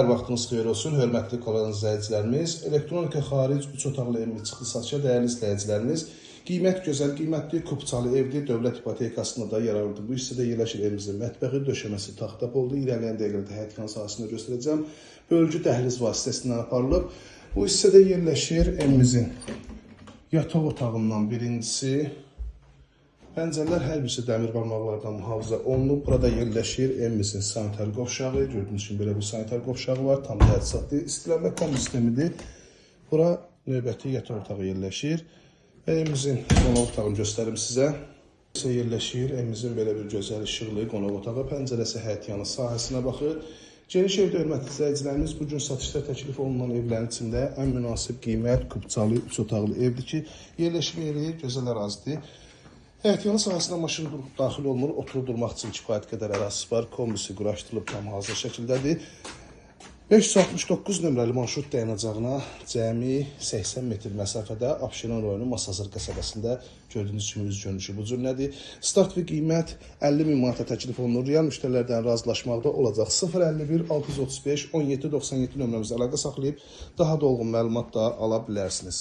Hər vaxtınız xeyir olsun, hörmətli kanal izləyicilərimiz. Elektronika xaric 3 otaqlı evimiz çıxdı satışa, dəyərli izləyicilərimiz. Qiymət gözəl, qiymətli kupçalı evdir, dövlət ipotekasında da yer alırdı. Bu hissədə yerləşir evimizin mətbəxi, döşəməsi taxta poldu. İrəliyən dəqiqələrdə həyat yan sahəsində göstərəcəm. Bölgü dəhliz vasitəsindən aparılıb. Bu hissədə yerləşir evimizin yataq otağından birincisi. Pəncərələr hər birisi dəmir barmaqlardan mühafizə olunub. Burada yerləşir evimizin sanitar qovşağı. Gördüyünüz kimi belə bir sanitar qovşağı var. Tam təchizatlı istilənmə kombi sistemidir. Bura növbəti yataq otağı yerləşir. Evimizin qonaq otağını göstərim sizə. Yerləşir evimizin belə bir gözəl işıqlı qonaq otağı. Pəncərəsi həyət yanı sahəsinə baxır. Geniş evdə hörmətli izləyicilərimiz, bugün satışda təklif olunan evlərin içində ən münasib qiymət kupçalı 3 otaqlı evdir ki, yerləşim yeri gözəl ərazidir. Həyət yanı sahəsinə maşın daxil olunur, oturub-durmaq üçün kifayət qədər ərazisi var. Kombisi quraşdırılıb tam hazır şəkildədir. 569 nömrəli marşrut dayanacağına cəmi 80 metr məsafədə Abşeron rayonu Masazır qəsəbəsində gördüyünüz kimi üz görünüşü bu cür nədir? Start və qiymət 50.000 manata təklif olunur. Real müştərilərdən razılaşmaqda olacaq. 051 635 1797 nömrəmizə əlaqə saxlayıb daha dolğun məlumat da ala bilərsiniz.